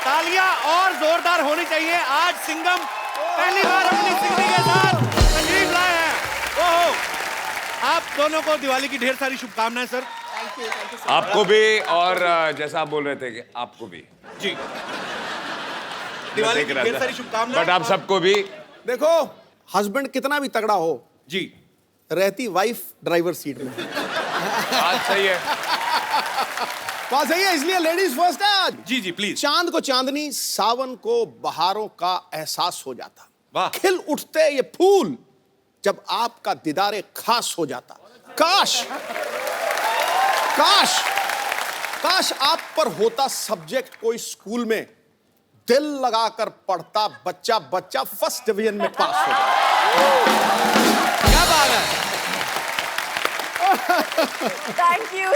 तालियां और जोरदार होनी चाहिए। आज सिंघम पहली बार अपनी सिंगनी के साथ तशरीफ लाए हैं। ओहो, आप दोनों को दिवाली की ढेर सारी शुभकामनाएं सर। थैंक यू आपको भी, और जैसा आप बोल रहे थे कि आपको भी जी, दिवाली की ढेर सारी शुभकामनाएं। बट आप सबको भी। देखो, हस्बैंड कितना भी तगड़ा हो, जी, रहती वाइफ ड्राइवर सीट में। बात सही है। बात सही है, इसलिए लेडीज फर्स्ट है आज। जी जी प्लीज। चांद को चांदनी, सावन को बहारों का एहसास हो जाता। वाह। खिल उठते ये फूल जब आपका दीदारे खास हो जाता। काश काश काश आप पर होता सब्जेक्ट कोई स्कूल में, दिल लगाकर पढ़ता बच्चा बच्चा फर्स्ट डिवीजन में पास हो जाता। क्या बात है। Thank you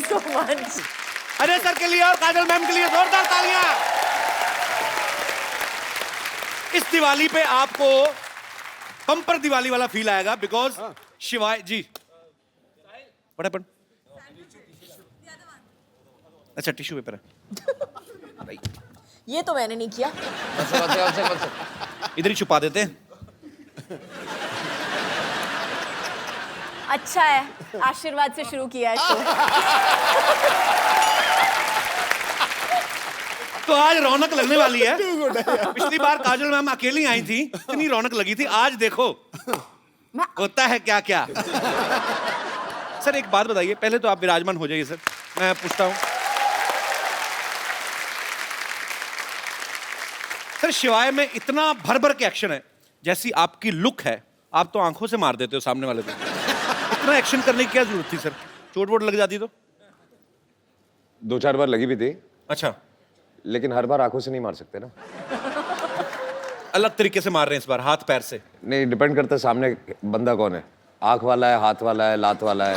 so much. Ajay sir के लिए और काजल मैम के लिए जोरदार तालियां। इस दिवाली पे आपको बम्पर दिवाली वाला फील आएगा बिकॉज शिवाय जी पढ़ अच्छा टिश्यू पेपर है, ये तो मैंने नहीं किया। इधर ही छुपा देते हैं। अच्छा है, आशीर्वाद से शुरू किया है शो। तो आज रौनक लगने वाली है। पिछली बार काजल मैम अकेली आई थी, इतनी रौनक लगी थी। आज देखो होता है क्या क्या। सर एक बात बताइए, पहले तो आप विराजमान हो जाइए सर, मैं पूछता हूं सर, शिवाय में इतना भर भर के एक्शन है, जैसी आपकी लुक है आप तो आंखों से मार देते हो सामने वाले को। इतना एक्शन करने की क्या जरूरत थी सर? चोट वोट लग जाती तो? 2-4 बार लगी भी थी, अच्छा, लेकिन हर बार आंखों से नहीं मार सकते ना। अलग तरीके से मार रहे हैं इस बार, हाथ पैर से। नहीं, डिपेंड करता है सामने बंदा कौन है, आंख वाला है, हाथ वाला है, लात वाला है।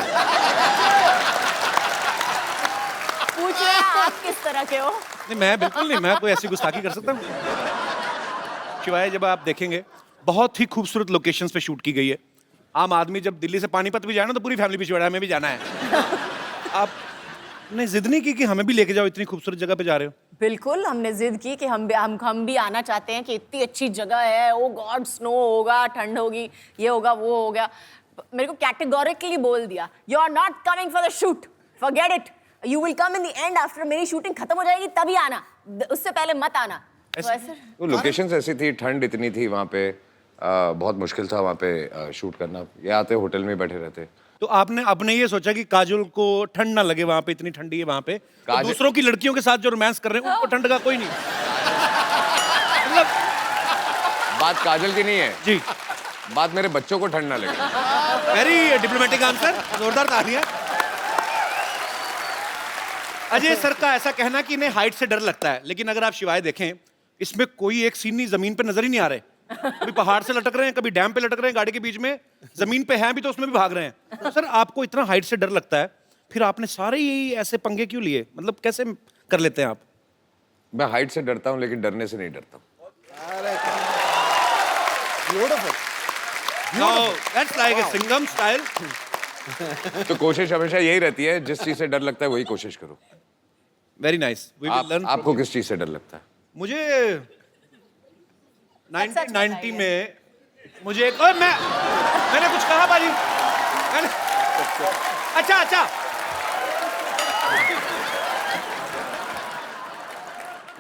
पूछ रहे हैं आप किस तरह के हो? नहीं मैं बिल्कुल नहीं, मैं कोई ऐसी गुस्ताखी कर सकता हूँ? शिवाय जब आप देखेंगे बहुत ही खूबसूरत लोकेशंस पे शूट की गई है। आम आदमी जब दिल्ली से पानीपत भी जाए ना तो पूरी फैमिली पीछे, हमें भी जाना है। आपने जिद नहीं की कि हमें भी लेके जाओ, इतनी खूबसूरत जगह पे जा रहे हो? बिल्कुल, हमने जिद की कि हम भी आना चाहते हैं कि इतनी अच्छी जगह है। ओ गॉड, स्नो होगा, ठंड होगी, ये होगा, वो हो गया। मेरे को कैटेगोरिकली बोल दिया, you are not coming for the shoot, forget it, you will come in the end, after मेरी शूटिंग खत्म हो जाएगी तभी आना, उससे पहले मत आना। तो ऐसे तो लोकेशंस ऐसी थी, ठंड इतनी थी वहाँ पे, बहुत मुश्किल था वहाँ पे शूट करना। ये आते होटल में बैठे रहते। तो आपने ये सोचा कि काजल को ठंड ना लगे, वहां पे इतनी ठंडी है वहां पे, तो दूसरों की लड़कियों के साथ जो रोमांस कर रहे हैं उनको ठंड का कोई नहीं। मतलब बात काजल की नहीं है जी, बात मेरे बच्चों को ठंड ना लगे। वेरी डिप्लोमेटिक आंसर, जोरदार तालियां। अजय सर का ऐसा कहना कि इन्हें हाइट से डर लगता है, लेकिन अगर आप शिवाय देखें इसमें कोई एक सीन नहीं जमीन पे नजर ही नहीं आ रहे। कभी पहाड़ से लटक रहे हैं, कभी डैम पे लटक रहे हैं, गाड़ी के बीच में, जमीन पे हैं भी तो उसमें भी भाग रहे हैं। तो सर आपको इतना हाइट से डर लगता है, फिर आपने सारे ही ऐसे पंगे क्यों लिए? मतलब कैसे कर लेते हैं आप? मैं हाइट से डरता हूँ लेकिन डरने से नहीं डरता। That's like a Singham style. तो कोशिश हमेशा यही रहती है, जिस चीज से डर लगता है वही कोशिश करो। Very nice, we will learn. आपको किस चीज से डर लगता है? मुझे 1990 में मुझे एक, मैंने कुछ कहा बाजी, मैंने अच्छा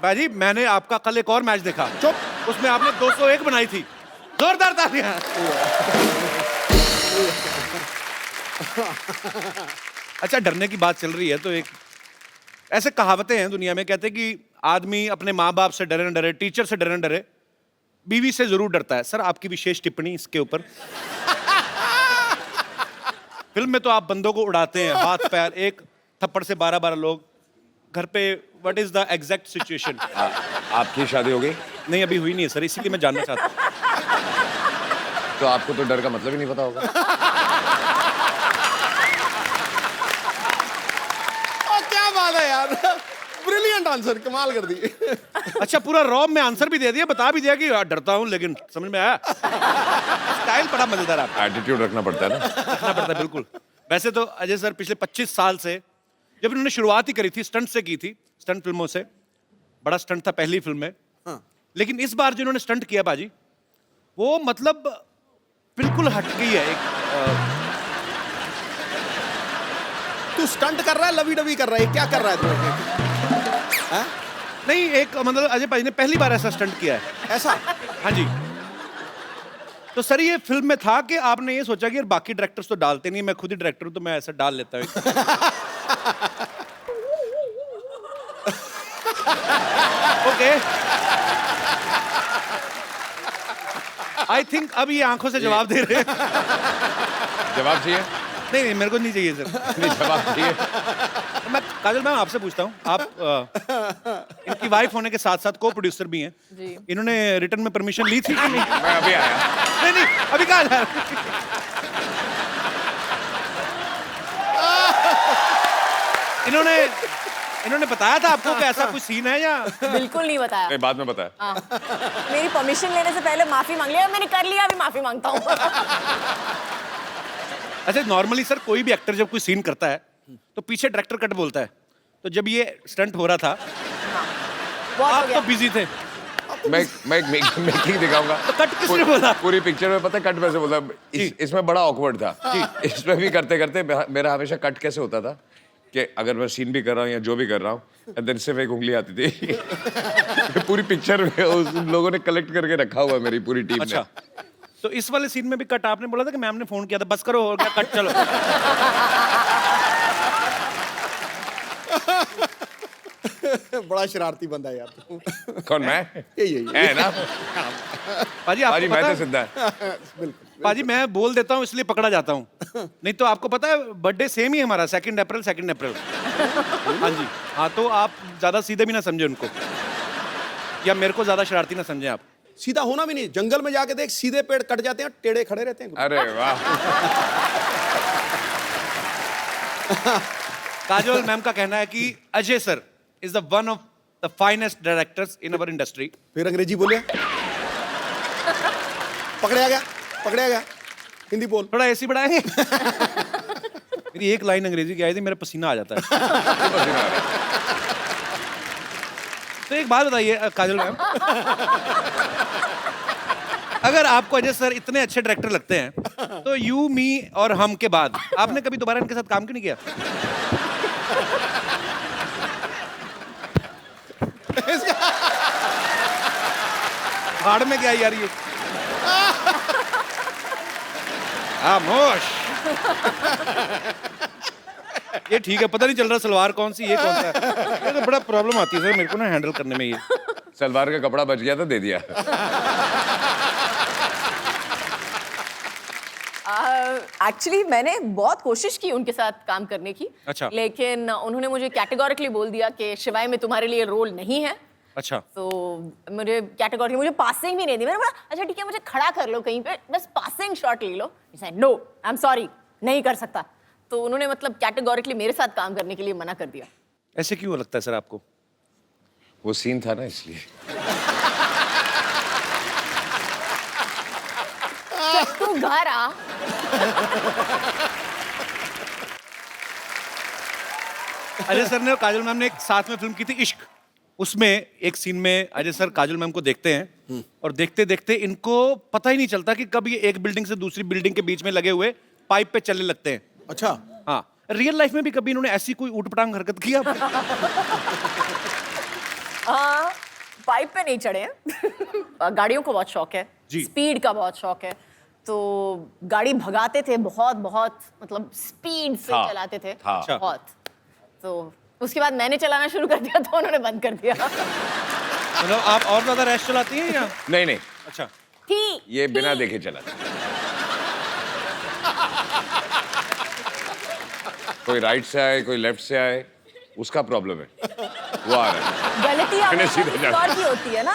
बाजी, मैंने आपका कल एक और मैच देखा, चुप, उसमें आपने 201 बनाई थी। जोरदार तालियां। अच्छा, डरने की बात चल रही है तो एक ऐसे कहावतें हैं दुनिया में, कहते हैं कि आदमी अपने माँ बाप से डरे न डरे, टीचर से डरे न डरे, बीवी से जरूर डरता है। सर आपकी विशेष टिप्पणी इसके ऊपर। फिल्म में तो आप बंदों को उड़ाते हैं, हाथ पैर, एक थप्पड़ से 12-12 लोग घर पे। What is the exact situation? आपकी शादी हो गई? नहीं अभी हुई नहीं है सर, इसीलिए मैं जानना चाहता हूँ। तो आपको तो डर का मतलब ही नहीं पता होगा। क्या बात है यार, ब्रिलियंट आंसर, कमाल कर दी। अच्छा, पूरा रॉब में आंसर भी दे दिया, बता भी दिया कि डरता हूँ, लेकिन समझ में आया। स्टाइल बड़ा मजेदार है। एटीट्यूड रखना पड़ता है ना। रखना पड़ता है बिल्कुल। वैसे तो अजय सर पिछले 25 साल से जब इन्होंने शुरुआत ही करी थी स्टंट से की थी, स्टंट फिल्मों से, बड़ा स्टंट था पहली फिल्म में। हाँ। लेकिन इस बार जो इन्होंने स्टंट किया बाजी, वो मतलब बिल्कुल हट गई है एक तू स्टंट कर रहा है, लवी डवी कर रहा है, क्या कर रहा है तू? हाँ? नहीं, एक मतलब अजय पाजी ने पहली बार ऐसा स्टंट किया है। ऐसा? हाँ जी। तो सर ये फिल्म में था कि आपने ये सोचा कि यार बाकी डायरेक्टर्स तो डालते नहीं, मैं खुद ही डायरेक्टर हूं तो मैं ऐसा डाल लेता हूं। ओके, आई थिंक अब ये आंखों से जवाब दे रहे हैं। जवाब चाहिए? नहीं, मेरे को नहीं चाहिए सर। नहीं, जवाब चाहिए। मैं काजल मैम आपसे पूछता हूँ, आप इनकी वाइफ होने के साथ साथ को प्रोड्यूसर भी हैं जी। इन्होंने रिटर्न में परमिशन ली थी कि नहीं? मैं अभी आया। नहीं, अभी कहा जा इन्होंने बताया था आपको कि ऐसा कोई सीन है या? बिल्कुल नहीं बताया। नहीं, बाद में बताया। हाँ। मेरी परमिशन लेने से पहले माफी मांग लिया, मैंने कर लिया, अभी माफी मांगता हूँ। अच्छा, नॉर्मली सर कोई भी एक्टर जब कोई सीन करता है तो पीछे डायरेक्टर कट बोलता है, तो जब ये स्टंट हो रहा था बहुत हो आप गया। तो बिजी थे, मैं एक मेकिंग दिखाऊंगा। तो कट किसने बोला? पूरी पिक्चर में पता है कट कैसे बोला? इसमें बड़ा ऑकवर्ड था। इसमें भी करते करते मेरा हमेशा कट कैसे होता था कि अगर मैं सीन भी कर रहा हूँ या जो भी कर रहा हूँ, देन सिर्फ एक उंगली आती थी। पूरी पिक्चर में उस लोगों ने कलेक्ट करके रखा हुआ है, मेरी पूरी टीम ने। अच्छा, तो इस वाले सीन में भी कट आपने बोला था कि मैम ने फोन किया था, बस करो हो गया कट, चलो। बड़ा शरारती बंदा है यार तू। कौन, मैं? यही है ना? पाजी आपको पाजी मैं पता तो है, सिद्धा है। बिल्कुल। पाजी मैं बोल देता हूँ इसलिए पकड़ा जाता हूँ, नहीं तो आपको पता है बर्थडे सेम ही है हमारा, 2 अप्रैल। हाँ जी, हाँ, तो आप ज्यादा सीधे भी ना समझे उनको, या मेरे को ज्यादा शरारती ना समझे आप। सीधा होना भी नहीं, जंगल में जाके देख, सीधे पेड़ कट जाते हैं, टेढ़े खड़े रहते हैं। अरे वाह। काजोल मैम का कहना है कि Ajay sir is the one of the finest directors in our industry. फिर अंग्रेजी बोले, पकड़े गया। हिंदी बोल। थोड़ा एसी बढ़ाएंगे? मेरी एक लाइन अंग्रेजी की आई थी, मेरा पसीना आ जाता है। तो एक बात बताइए काजल मैम, अगर आपको अजय सर इतने अच्छे डायरेक्टर लगते हैं तो यू, मी और हम के बाद आपने कभी दोबारा इनके साथ काम क्यों नहीं किया? भाड़ में क्या यार ये? खामोश। ये ठीक है, पता नहीं चल रहा सलवार कौन सी ये कौन सा है। ये तो बड़ा प्रॉब्लम आती है सर मेरे को ना हैंडल करने में ये। सलवार का कपड़ा बच गया था, दे दिया। एक्चुअली मैंने बहुत कोशिश की उनके साथ काम करने की। अच्छा। लेकिन उन्होंने मुझे कैटेगोरिकली बोल दिया कि शिवाय में तुम्हारे लिए रोल नहीं है। अच्छा, तो मुझे कैटेगोरी, मुझे पासिंग भी नहीं दी। मैंने बोला अच्छा ठीक है, मुझे खड़ा कर लो कहीं पे, बस पासिंग शॉट ले लो। नो, आई एम सॉरी, नहीं कर सकता। तो उन्होंने मतलब कैटेगोरिकली मेरे साथ काम करने के लिए मना कर दिया। ऐसे क्यों लगता है सर आपको? वो सीन था ना, इसलिए। तू घर आ। अजय सर ने और काजल मैम ने एक साथ में फिल्म की थी इश्क, उसमें एक सीन में अजय सर काजल मैम को देखते हैं और देखते देखते इनको पता ही नहीं चलता कि कब ये एक बिल्डिंग से दूसरी बिल्डिंग के बीच में लगे हुए पाइप पे चलने लगते हैं। अच्छा। हाँ, रियल लाइफ में भी कभी इन्होंने ऐसी कोई ऊटपटांग हरकत की आप? पाइप पे नहीं चढ़े हैं। गाड़ियों को बहुत शौक है, जी। स्पीड का बहुत शौक है, तो गाड़ी भगाते थे बहुत बहुत, मतलब स्पीड से हाँ, चलाते थे हाँ। बहुत। तो उसके बाद मैंने चलाना शुरू कर दिया तो उन्होंने बंद कर दिया। मतलब आप और ज्यादा रैश चलाती हैं या? नहीं, अच्छा, ये बिना देखे चला। कोई राइट से आए, कोई लेफ्ट से आए, उसका प्रॉब्लम है, वो आ रहा है। गलती मैंने सीधे किसी जाना। और की होती है ना।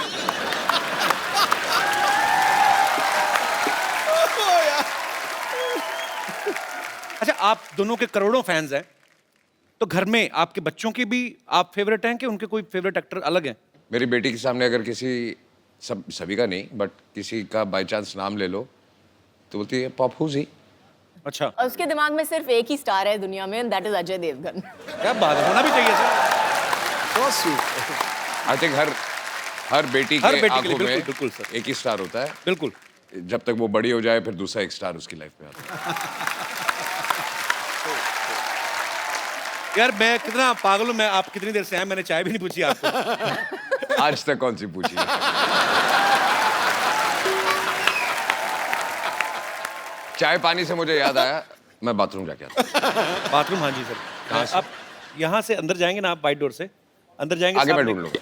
अच्छा, आप दोनों के करोड़ों फैंस हैं, तो घर में आपके बच्चों के भी आप फेवरेट हैं कि उनके कोई फेवरेट एक्टर अलग हैं? मेरी बेटी के सामने अगर किसी, सभी का नहीं, बट किसी का बाय चांस नाम ले लो तो बोलती है पॉपू जी। अच्छा, और उसके दिमाग में सिर्फ एक ही स्टार है दुनिया में, दैट इज अजय देवगन। क्या बात है, होना भी चाहिए sir. So sweet. I think हर बेटी हर के बेटी के लिए, आंखों बिल्कुल, में बिल्कुल सर। एक ही स्टार होता है। बिल्कुल। जब तक वो बड़ी हो जाए फिर दूसरा एक स्टार उसकी लाइफ में आता यार मैं कितना पागल हूँ मैं, आप कितनी देर से हैं, मैंने चाय भी नहीं पूछी आपको। है। आज तक कौन सी पूछी है? चाय पानी से मुझे याद आया, मैं बाथरूम जाके आता हूँ। बाथरूम, हाँ जी सर। कहाँ से? आप यहाँ से अंदर जाएंगे ना, आप वाइट डोर से अंदर जाएंगे, आगे मैं सामने- ढूंढ लूंगा।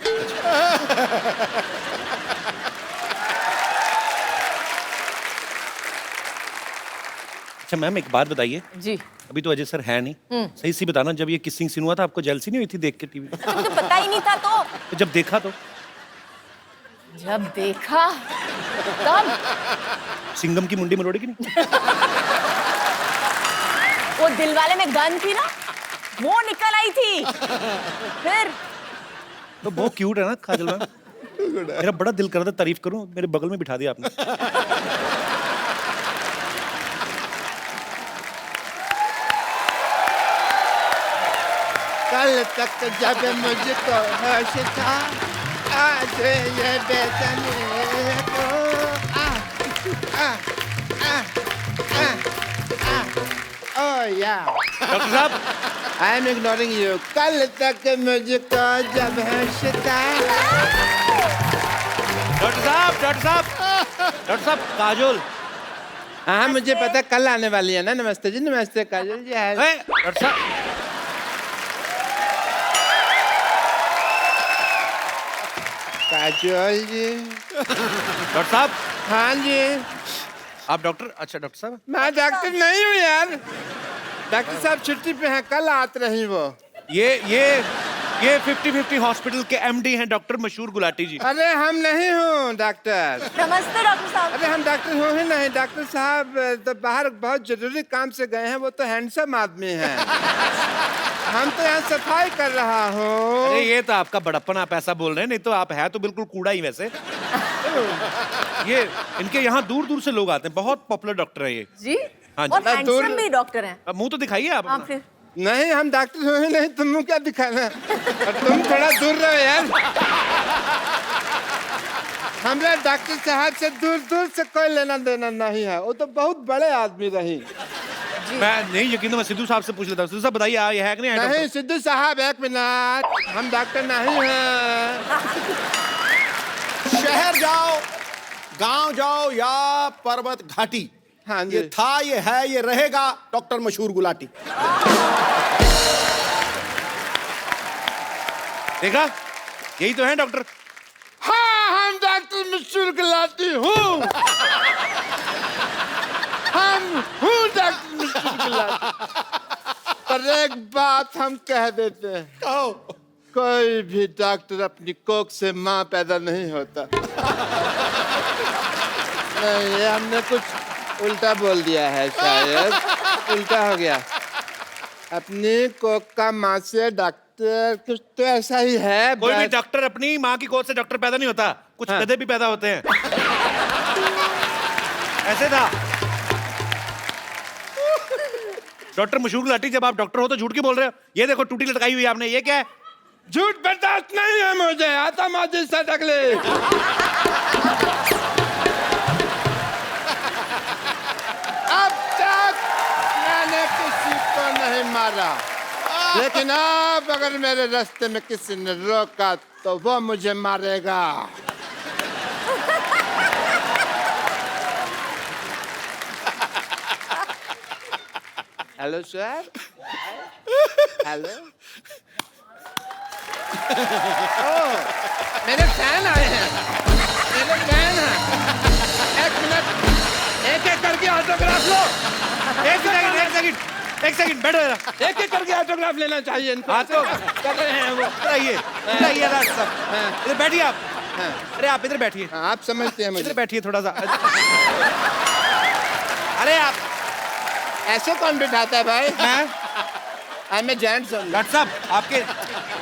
अच्छा मैम एक बात बताइए, जी, अभी तो अजय सर है नहीं, सही सी बताना, जब ये किसिंग सीन हुआ था आपको जेलसी नहीं हुई थी देख के टीवी? अच्छा मुझे पता ही नहीं था तो जब देखा तो जब देखा तब सिंघम की मुंडी मरोड़ेगी नहीं? वो दिलवाले में गन थी ना, वो निकल आई थी। फिर तो बहुत क्यूट है ना काजल मैम। मेरा बड़ा दिल कर रहा था तारीफ करूं, मेरे बगल में बिठा दिया आपने। कल तक जब मुझको होश था, आज ये बेचैनी को ओह या डॉक्टर साहब, आई एम इग्नोरिंग यू। कल तक मुझको जब होश था। डॉक्टर साहब, डॉक्टर साहब, डॉक्टर साहब, काजोल। हाँ मुझे पता कल आने वाली है ना। नमस्ते जी, नमस्ते काजल जी। हाय। डॉक्टर साहब, काजल जी। डॉक्टर साहब, हाँ जी। आप डॉक्टर? अच्छा डॉक्टर साहब, मैं डॉक्टर नहीं हूँ यार, डॉक्टर साहब छुट्टी पे हैं, कल आते रही वो। ये 50-50 हॉस्पिटल के एमडी हैं डॉक्टर मशहूर गुलाटी जी। अरे हम नहीं हूँ डॉक्टर। नमस्ते डॉक्टर साहब। अरे हम डॉक्टर हो ही नहीं। डॉक्टर साहब तो बाहर बहुत जरूरी काम से गए हैं, वो तो हैंडसम आदमी हैं। हम तो यहाँ सफाई कर रहा हूँ। अरे ये तो आपका बड़प्पन, आप ऐसा बोल रहे हैं, नहीं तो आप है तो बिल्कुल कूड़ा ही वैसे। ये इनके यहाँ दूर दूर से लोग आते हैं, बहुत पॉपुलर डॉक्टर है ये। जी, हाँ जी। और हैंडसम भी डॉक्टर हैं। अब मुंह तो दिखाइए आप हाँ अपना। फिर नहीं हम डॉक्टर हो ही नहीं, तुम क्या दिखाना। और तुम थोड़ा दूर रहो यार। हमरा डॉक्टर साहब से दूर दूर से कोई लेना देना नहीं है, वो तो बहुत बड़े आदमी रही। मैं नहीं यकीन, तो मैं सिद्धू साहब से पूछ लेता हूँ। सिद्धू साहब बताइए, ये है कि नहीं है नहीं डॉक्टर? सिद्धू साहब एक मिनट, हम डॉक्टर नहीं हैं। शहर जाओ, गांव जाओ या पर्वत घाटी, हाँ जी। ये था, ये है, ये रहेगा डॉक्टर मशहूर गुलाटी। देखा, यही तो है डॉक्टर। हाँ हम डॉक्टर मशहूर गुलाटी हूँ। हम हूँ डॉक्टर मशहूर गुलाटी। पर एक बात हम कह देते हैं, कहो। कोई भी डॉक्टर अपनी कोख से माँ पैदा नहीं होता। नहीं ये हमने कुछ उल्टा बोल दिया है, शायद उल्टा हो गया। अपनी कोख का माँ से डॉक्टर, कुछ तो ऐसा ही है। कोई भी बस- डॉक्टर अपनी माँ की गोद से डॉक्टर पैदा नहीं होता, कुछ हाँ। गधे भी पैदा होते हैं। ऐसे था डॉक्टर मशहूर गुलाटी। जब आप डॉक्टर हो तो झूठ क्यों बोल रहे हो? ये देखो टूटी लटकाई हुई है आपने, ये क्या है? झूठ बर्दाश्त नहीं है मुझे, आता माजी से टकले। अब तक मैंने किसी को नहीं मारा, लेकिन अब अगर मेरे रास्ते में किसी ने रोका तो वो मुझे मारेगा। Hello sir. हेलो। मेरे फैन आए हैं, मेरे फैन हैं। एक मिनट, एक एक करके ऑटोग्राफ लो। एक सेकंड बैठो जरा। एक एक करके ऑटोग्राफ लेना चाहिए इनको। हाँ तो कर रहे हैं वो। इधर राज साहब, इधर बैठिए आप। अरे आप इधर बैठिए, हाँ, आप समझते हैं इधर मुझे। बैठिए थोड़ा सा। अरे आप, ऐसे कौन बिठाता है भाई? मैं मैं जेंट्स हूँ। डॉक्टर साहब आपके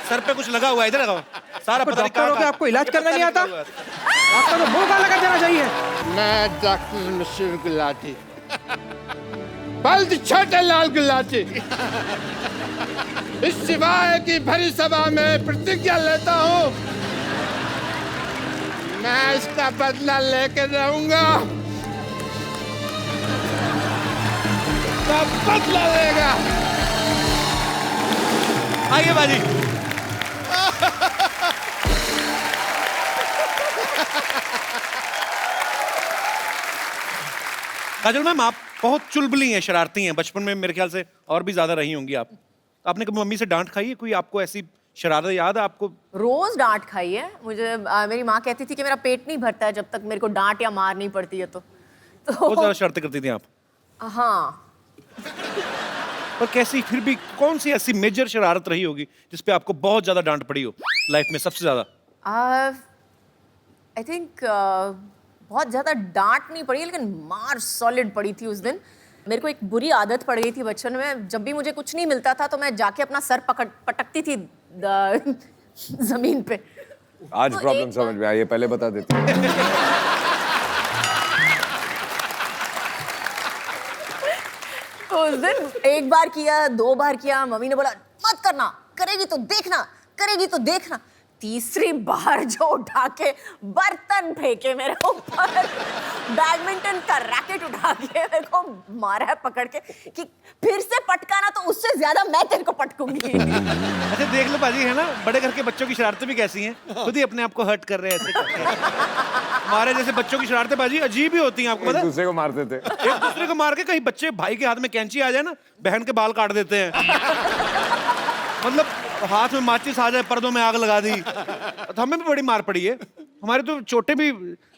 सर पे कुछ लगा हुआ है, इधर लगाओ। सारा पता नहीं डॉक्टर हो के आपको इलाज करना नहीं आता? आपका तो मुंह काला कर देना चाहिए। मैं डॉक्टर मशहूर गुलाटी। बल्द छोटे लाल गुलाटी। इस सिवाय की भरी सभा में प्रतिज्ञा लेता हूँ, मैं इसका बदला लेकर रहूंगा। सब बदला लेगा। आइए बाजी। काजल मैम, आप बहुत चुलबुली हैं, शरारती हैं। बचपन में मेरे ख्याल से और भी ज्यादा रही होंगी आप। आपने कभी मम्मी से डांट खाई है? कोई आपको ऐसी शरारत याद है आपको? रोज डांट खाई है मुझे। मेरी माँ कहती थी कि मेरा पेट नहीं भरता है जब तक मेरे को डांट या मार नहीं पड़ती है तो बहुत ज्यादा शरारतें करती थी आप। हाँ। पर कैसी, फिर भी कौन सी ऐसी मेजर शरारत रही होगी जिसपे आपको बहुत ज्यादा डांट पड़ी हो लाइफ में सबसे ज्यादा? आई थिंक बहुत ज़्यादा डांट नहीं पड़ी लेकिन मार सॉलिड पड़ी थी उस दिन। मेरे को एक बुरी आदत पड़ गई थी बचपन में, जब भी मुझे कुछ नहीं मिलता था तो मैं जाके अपना सर पटकती थी जमीन पे। आज तो प्रॉब्लम समझ में आई है, पहले बता देती। तो उस दिन एक बार किया, 2 बार किया, मम्मी ने बोला मत करना, करेगी तो देखना, करेगी तो देखना। तीसरी बार जो उठा के बर्तन फेंके मेरे ऊपर, बैडमिंटन का रैकेट उठा के मेरे को मारा है पकड़ के कि फिर से पटकाना तो उससे ज्यादा मैं तेरे को पटकूंगी। अच्छा देख लो बाजी, है ना, बड़े घर के बच्चों की शरारतें भी कैसी हैं, खुद ही अपने आप को हर्ट कर रहे हैं ऐसे करके। हमारे जैसे बच्चों की शरारतें बाजी अजीब ही होती हैं, आपको पता एक है? दूसरे को मारते थे। एक दूसरे को मार के, कहीं बच्चे भाई के हाथ में कैंची आ जाए ना, बहन के बाल काट देते हैं। मतलब हाथ में माचिस आ जाए, पर्दों में आग लगा दी। तो हमें भी बड़ी मार पड़ी है। हमारे तो चोटें भी,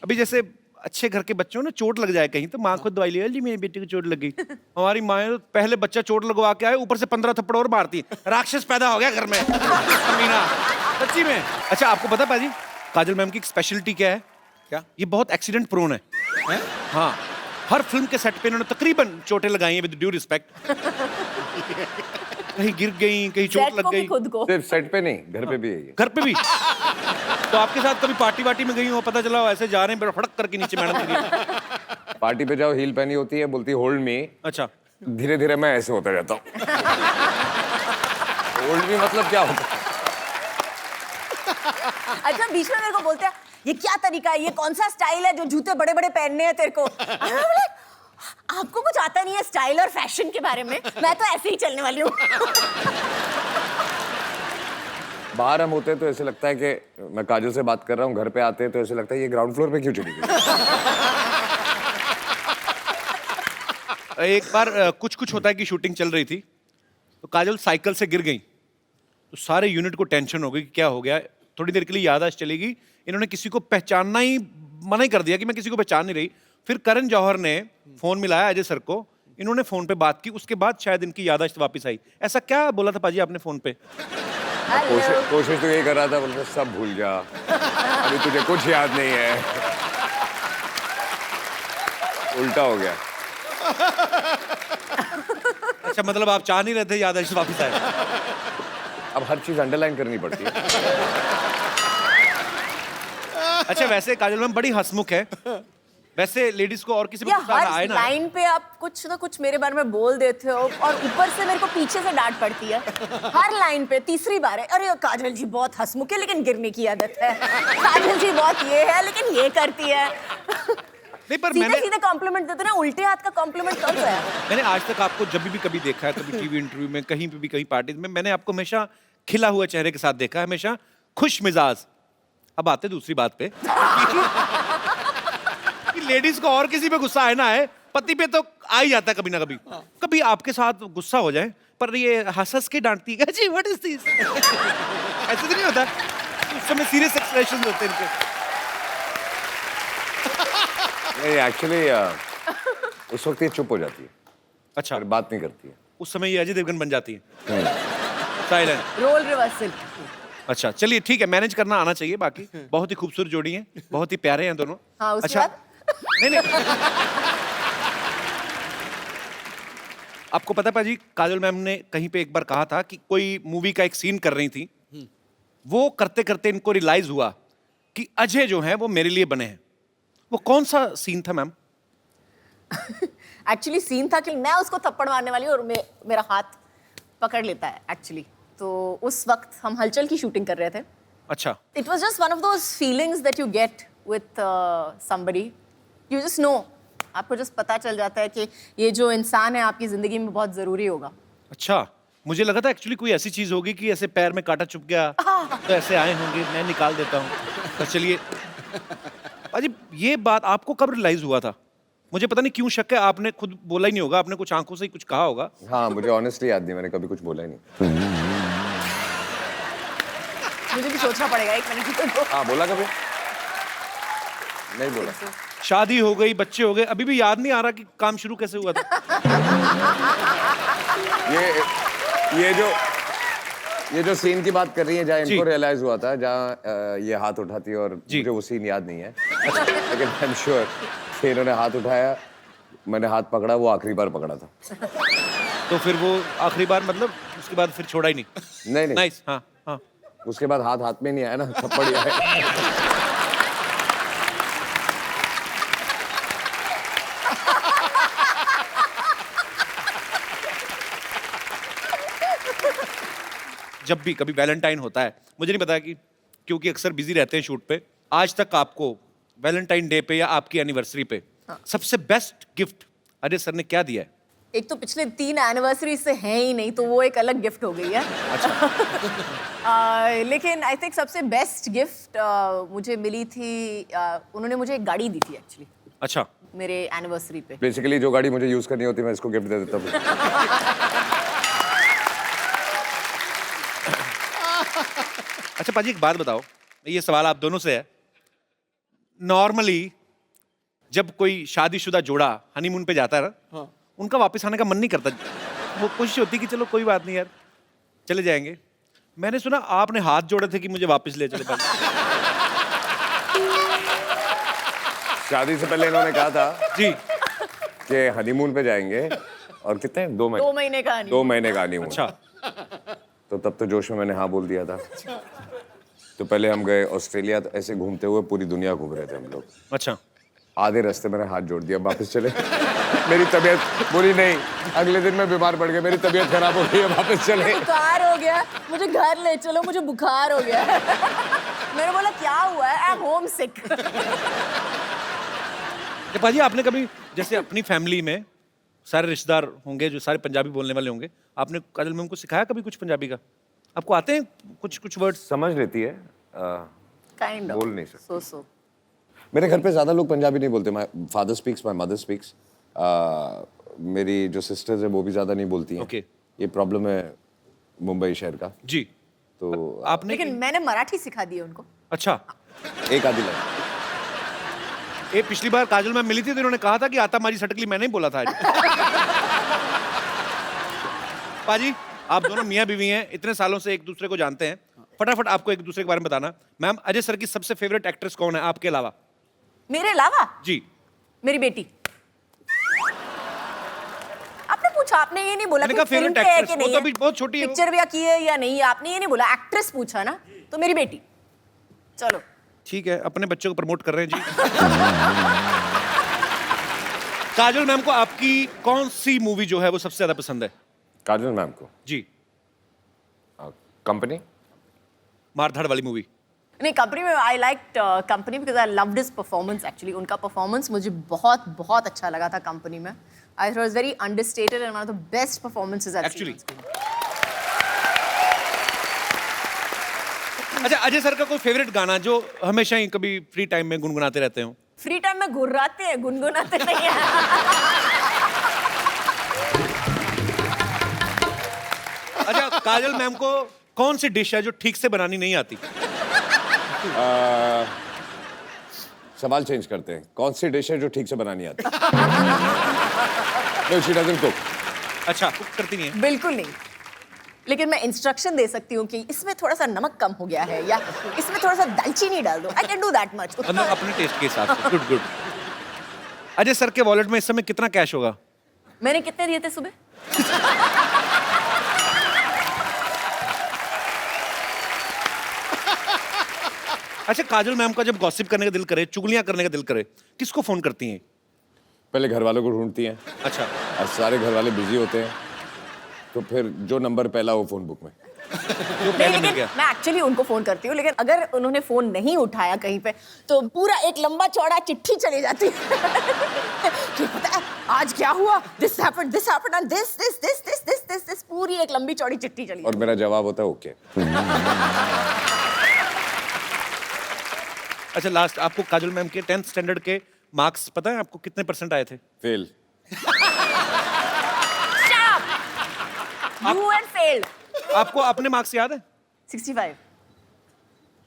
अभी जैसे अच्छे घर के बच्चों ने चोट लग जाए कहीं तो माँ खुद दवाई ले, जी मेरी बेटी को चोट लग गई। हमारी माँ तो पहले बच्चा चोट लगवा के आए, ऊपर से 15 थप्पड़ और मारती है। राक्षस पैदा हो गया घर में। अमीना, सच्ची में। अच्छा आपको पता पाजी, काजल मैम की स्पेशलिटी क्या है? क्या? ये बहुत एक्सीडेंट प्रोन है? हाँ, हर फिल्म के सेट पे इन्होंने तकरीबन चोटें लगाई हैं, विद ड्यू रिस्पेक्ट। कहीं गिर गई, कहीं चोट लग गई। खुद को सिर्फ सेट पे नहीं, घर पे भी है ये। घर पे भी। तो आपके साथ कभी पार्टी वार्टी में गई हो, पता चला हो ऐसे जा रहे हैं, फड़क करके नीचे मैडम गिरी? पार्टी पे जाओ, हील पहनी होती है, बोलती होल्ड मी। अच्छा, धीरे धीरे मैं ऐसे होता जाता हूँ। होल्ड मी मतलब क्या होता है? अच्छा बीच में मेरे को बोलते हैं ये क्या तरीका है, ये कौन सा स्टाइल है जो जूते बड़े बड़े पहनने हैं तेरे को? आपको कुछ आता नहीं है स्टाइल और फैशन के बारे में, मैं तो ऐसे ही चलने वाली हूँ। बाहर हम होते हैं तो ऐसे लगता है कि मैं काजल से बात कर रहा हूँ, घर पे आते हैं तो ऐसे लगता है ये ग्राउंड फ्लोर पे क्यों चली गई? एक बार कुछ होता है कि शूटिंग चल रही थी तो काजल साइकिल से गिर गई, तो सारे यूनिट को टेंशन हो गई कि क्या हो गया। थोड़ी देर के लिए याददाश्त चली गई, इन्होंने किसी को पहचानना ही मना ही कर दिया कि मैं किसी को पहचान नहीं रही। फिर करण जौहर ने फोन मिलाया अजय सर को, इन्होंने फोन पे बात की, उसके बाद शायद इनकी याददाश्त वापस आई। ऐसा क्या बोला था पाजी आपने फोन पे? कोशिश तो यही कर रहा था, बोलते सब भूल जा, अभी तुझे कुछ याद नहीं है। उल्टा हो गया। अच्छा मतलब आप चाह नहीं रहे थे याददाश्त वापस आए? अब हर चीज अंडरलाइन करनी पड़ती है। अच्छा वैसे काजल मैम बड़ी हंसमुख है, वैसे लेडीज को और किसी में या गुस्सा ना आए हर ना? लाइन पे आप कुछ ना कुछ मेरे बारे में बोल देते हो और ऊपर से मेरे को पीछे से डांट पड़ती है हर लाइन पे। तीसरी बार है, अरे काजल जी बहुत हंसमुख है लेकिन गिरने की आदत है, काजल जी बहुत ये है लेकिन ये करती है। नहीं पर सीधे सीधे कॉम्प्लीमेंट देते ना, उल्टे हाथ का कॉम्प्लीमेंट कब है? मैंने आज तक आपको जब भी कभी देखा है, कभी टीवी इंटरव्यू में, कहीं पे भी, कहीं पार्टी में, मैंने आपको हमेशा खिला हुआ चेहरे के साथ देखा है, हमेशा खुश मिजाज। अब आते दूसरी बात पे कि लेडीज को और किसी पे गुस्सा आए ना आए, पति पे तो आ ही जाता है कभी ना कभी। कभी आपके साथ गुस्सा हो जाए पर ये हंस हंस के डांटती है, जी व्हाट इज दिस, ऐसे तो नहीं होता? उस समय सीरियस एक्सप्रेशंस होते हैं इनके। नहीं एक्चुअली उस वक्त ये चुप हो जाती है, अच्छा, फिर बात नहीं करती है। उस समय ये अजय देवगन बन जाती है, साइलेंट। Role reversal. अच्छा चलिए ठीक है, मैनेज करना आना चाहिए। बाकी बहुत ही खूबसूरत जोड़ी है, बहुत ही प्यारे हैं दोनों। हाँ उसके अच्छा बाद नहीं आपको पता पाजी, काजल मैम ने कहीं पे एक बार कहा था कि कोई मूवी का एक सीन कर रही थी, वो करते करते इनको रियलाइज हुआ कि अजय जो है वो मेरे लिए बने हैं। वो कौन सा सीन था मैम? एक्चुअली सीन था कि मैं उसको थप्पड़ मारने वाली हूँ और मेरा हाथ पकड़ लेता है एक्चुअली। तो उस वक्त हम हलचल की शूटिंग कर रहे थे। अच्छा, It was just one of those feelings that you get with somebody. You just know. आपको just पता चल जाता है कि ये जो इंसान है आपकी जिंदगी में बहुत जरूरी होगा। अच्छा, मुझे लगा था एक्चुअली कोई ऐसी चीज होगी कि ऐसे पैर में कांटा चुभ गया तो ऐसे आए होंगे, मैं निकाल देता हूँ। तो चलिए अजी, ये बात आपको कब रियलाइज हुआ था? मुझे पता नहीं क्यों शक है, आपने खुद बोला ही नहीं होगा, आपने कुछ आंखों से ही कुछ कहा होगा। हाँ, मुझे ऑनेस्टली याद नहीं, मैंने कभी कुछ बोला ही नहीं। मुझे भी सोचना पड़ेगा एक मिनट को। हाँ, बोला कभी नहीं बोला। शादी हो गई, बच्चे हो गए, अभी भी याद नहीं आ रहा कि काम शुरू कैसे हुआ था। ये जो सीन की बात कर रही है, जहाँ जी। इनको रियलाइज हुआ था, जहाँ ये हाथ उठाती है और मुझे वो सीन याद नहीं है, लेकिन आई एम श्योर कि इन्होंने हाथ उठाया, मैंने हाथ पकड़ा, वो आखिरी बार पकड़ा था। तो फिर वो आखिरी बार मतलब उसके बाद फिर छोड़ा ही नहीं। नहीं नहीं, नाइस, हाँ हाँ। उसके बाद हाथ हाथ में नहीं आया ना, थप्पड़ ही आया। जब भी कभी वैलेंटाइन होता है, मुझे नहीं पता कि क्योंकि अक्सर बिजी रहते हैं शूट पे, आज तक आपको वैलेंटाइन डे पे या आपकी एनिवर्सरी पे सबसे बेस्ट गिफ्ट अजय सर ने क्या दिया है? एक तो पिछले 3 एनिवर्सरी से हैं ही नहीं, तो वो एक अलग गिफ्ट हो गई है। लेकिन आई थिंक सबसे बेस्ट गिफ्ट मुझे मिली थी, उन्होंने मुझे एक गाड़ी दी थी एक्चुअली अच्छा, मेरे एनिवर्सरी पे। बेसिकली जो गाड़ी मुझे यूज करनी होती है, मैं इसको गिफ्ट दे देता हूँ। अच्छा पाजी, एक बात बताओ, ये सवाल आप दोनों से है। नॉर्मली जब कोई शादीशुदा जोड़ा हनीमून पे जाता है ना, उनका वापस आने का मन नहीं करता, वो कोशिश होती कि चलो कोई बात नहीं यार, चले जाएंगे। मैंने सुना आपने हाथ जोड़े थे कि मुझे वापस ले चले। शादी से पहले इन्होंने कहा था जी, कि हनीमून पे जाएंगे, और कितने 2 महीने 2 महीने का नहीं। 2 महीने का हनीमून। अच्छा, तो तब तो जोश में मैंने हाँ बोल दिया था। तो पहले हम गए ऑस्ट्रेलिया, तो ऐसे घूमते हुए पूरी दुनिया घूम रहे थे हम लोग। अच्छा, आधे रास्ते मैंने हाथ जोड़ दिया, वापस चले। मेरी तबीयत बुरी नहीं, अगले दिन मैं बीमार पड़ गया, मेरी तबीयत खराब हो गई है, वापस चले। बुखार हो गया, मुझे घर ले चलो, मुझे बुखार हो गया। मैंने बोला क्या हुआ है? आई एम होम सिक। पाजी आपने कभी जैसे अपनी फैमिली में सारे रिश्तेदार होंगे जो सारे पंजाबी बोलने वाले होंगे, आपने काजल मैम को सिखाया कभी कुछ पंजाबी का? आपको आते हैं कुछ वर्ड्स? समझ लेती है, काइंड ऑफ बोल नहीं सकते। सो मेरे घर पे ज्यादा लोग पंजाबी नहीं बोलते। My father speaks, my mother speaks. मेरी जो सिस्टर्स है वो भी ज्यादा नहीं बोलती हैं। Okay. ये प्रॉब्लम है मुंबई शहर का। जी, तो आपने लेकिन मैंने मराठी सिखा दी है उनको। अच्छा, एक आधी लाइन। ये पिछली बार काजल मैम मिली थी तो इन्होंने कहा था कि आता मारी सटकली मैंने ही बोला था। पाजी आप दोनों मियाँ बीवी हैं, इतने सालों से एक दूसरे को जानते हैं, फटाफट आपको एक दूसरे के बारे में बताना। मैम, अजय सर की सबसे फेवरेट एक्ट्रेस कौन है आपके अलावा? मेरे अलावा? जी, मेरी बेटी। आपने पूछा, आपने ये नहीं बोला मैंने कि कहा फिल्म favorite पे है actress, कि वो नहीं तो है, अभी बहुत छोटी है वो। पिक्चर भी की है या नहीं है, आपने ये नहीं बोला, एक्ट्रेस पूछा ना, तो मेरी बेटी। चलो ठीक है, अपने बच्चों को प्रमोट कर रहे हैं जी। काजल मैम को आपकी कौन सी मूवी जो है वो सबसे ज्यादा पसंद है? काजल मैम को जी, कंपनी। मारधाड़ वाली मूवी। नहीं, कंपनी में I like company because I loved his performance actually. उनका परफॉर्मेंस मुझे बहुत बहुत अच्छा लगा था कंपनी में। I thought was very understated and one of the best performances I have seen. अच्छा, अजय सर का कोई फेवरेट गाना जो हमेशा ही कभी फ्री टाइम में गुनगुनाते रहते हो? फ्री टाइम में गुर्राते हैं, गुनगुनाते नहीं हैं। अच्छा, काजल मैम को कौन सी डिश है जो ठीक से बनानी नहीं आती? सवाल चेंज करते हैं, कौन सी डिश है जो ठीक से बनानी आती है? No, she doesn't cook. अच्छा, कुक करती नहीं है? बिल्कुल नहीं, लेकिन मैं इंस्ट्रक्शन दे सकती हूँ कि इसमें थोड़ा सा नमक कम हो गया है या इसमें थोड़ा सा दालचीनी डाल दो। I can do that much. मतलब अपने टेस्ट के हिसाब से। Good good. अजय सर के वॉलेट में इस समय कितना कैश होगा? मैंने कितने दिए थे सुबह? अच्छा, काजल मैम का जब गॉसिप करने का दिल करे, चुगलियां करने का दिल करे, किसको फोन करती हैं? पहले घर वालों को ढूंढती हैं अच्छा और सारे घर वाले बिजी होते हैं, तो फिर जो नंबर पहला हो फोन बुक में। जो नहीं, पहले मिल लेकिन गया। मैं एक्चुअली उनको फोन करती हूँ, लेकिन अगर उन्होंने फोन नहीं उठाया कहीं पे तो पूरा एक लंबा चौड़ा चिट्ठी चली जाती है कि पता है आज क्या हुआ, दिस हैपेंड एंड दिस पूरी एक लंबी चौड़ी चिट्ठी चली और मेरा जवाब होता है ओके। अच्छा लास्ट, आपको काजल मैम के 10th स्टैंडर्ड के मार्क्स पता है आपको कितने % आए थे? फेल। You and failed. आपको अपने मार्क्स याद है? 65।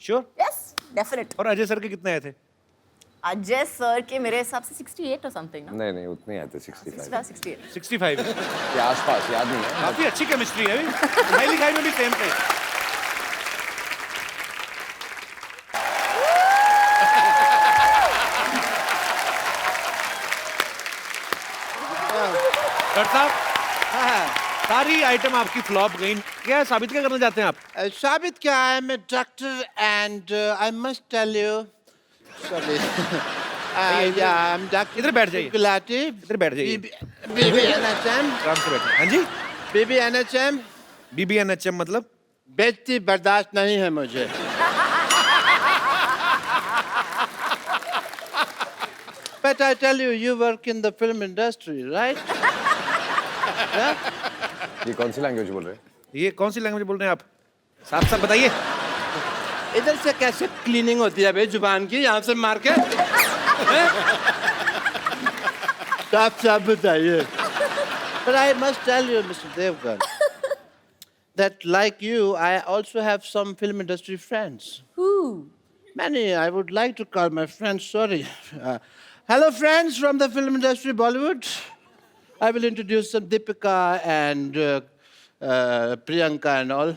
श्योर? Yes definite. और अजय सर के कितने आए थे? अजय सर के मेरे हिसाब से 68 और समथिंग ना। नहीं उतने आए थे, 65 68। 65। के आसपास, याद नहीं है। काफी अच्छी केमिस्ट्री है अभी। पढ़ाई लिखाई में भी सेम थे। डॉक्टर साहब, सारी आइटम आपकी फ्लॉप गई, क्या साबित क्या करना चाहते हैं आप? साबित क्या है, मैं doctor and I must tell you, sorry, I am doctor इधर बैठ जाइए। गुलाटी, इधर बैठ जाइए। बीबी एनएचएम, आराम से बैठे। हाँ जी, बीबी एनएचएम, BBNHM मतलब? बेइज्जती बर्दाश्त नहीं है मुझे। But I tell you, you work in the film industry, right? Yeah? ये कौन सी लैंग्वेज बोल रहे हैं? ये कौन सी लैंग्वेज बोल रहे हैं आप? साफ साफ बताइए। इधर से कैसे क्लीनिंग होती है भाई जुबान की, यहाँ से मार के? साफ साफ बताइए। But I must tell you, Mr. Devgan, that like you, I also have some film industry friends. Who? Many. I would like to call my friends. Sorry. Hello, friends from the film industry, Bollywood. I will introduce some Deepika and Priyanka and all.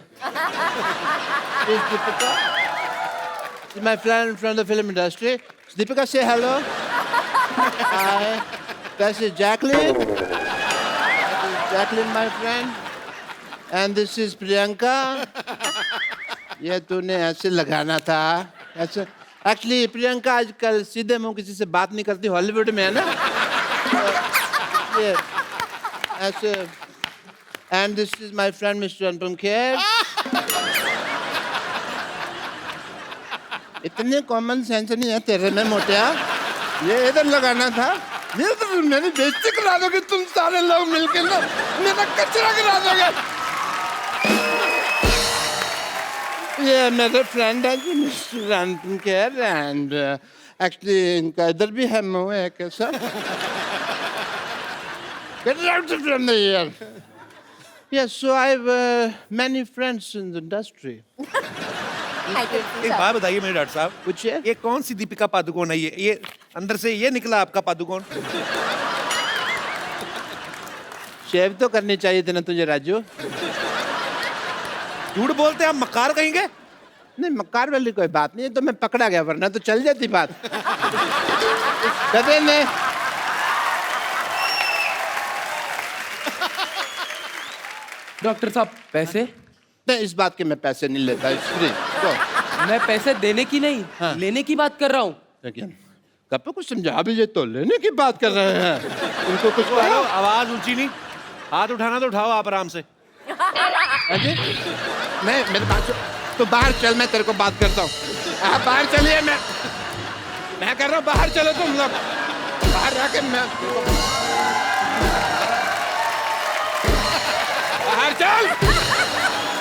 Is Deepika? She's my friend from the film industry. Deepika, say hello. Hi. This is Jacqueline. This is Jacqueline, my friend. And this is Priyanka. ये तूने ऐसे लगाना था, ऐसे। Actually Priyanka आजकल सीधे मुंह किसी से बात नहीं करती, हॉलीवुड में है ना, ये ऐसे। And this is my friend mister Anupam Kher. इतने कॉमन सेंस नहीं है तेरे में मोटिया, ये इधर लगाना था। ये तो मेरी बेइज्जती करा दोगे तुम सारे लोग मिलके ना, मेरा कचरा करा दोगे। ये मेरे फ्रेंड है जी mister Anupam Kher, and actually इनका इधर भी है मुंह है कैसा। Get out from here. Yes, so I have many friends in the industry. एक बात बताइए मेरे डॉक्टर साहब, पूछिए। ये कौन सी दीपिका पादुकोण है? ये अंदर से ये निकला आपका पादुकोण? शेव तो करनी चाहिए थी ना तुझे राजू। झूठ बोलते हैं आप, मक्कार कहेंगे? नहीं, मक्कार वाली कोई बात नहीं है, तो मैं पकड़ा गया, वरना तो चल जाती बात। कदे ने डॉक्टर साहब पैसे? नहीं, इस बात के मैं पैसे नहीं लेता, इट्स फ्री। तो मैं पैसे देने की नहीं, हाँ। लेने की बात कर रहा हूँ। लेकिन कब कुछ समझा भी, ये तो लेने की बात कर रहे हैं। उनको कुछ हेलो, कहो। आवाज ऊंची नहीं, हाथ उठाना तो उठाओ आप आराम से। अजय, मैं मेरे पास तो बाहर चल, मैं तेरे को बात करता हूँ। आप बाहर चलिए, मैं कर रहा हूँ, बाहर चलो तुम लोग, बाहर जाके मैं बाहर चल,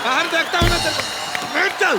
बाहर देखता हूँ ना तेरे को, चल।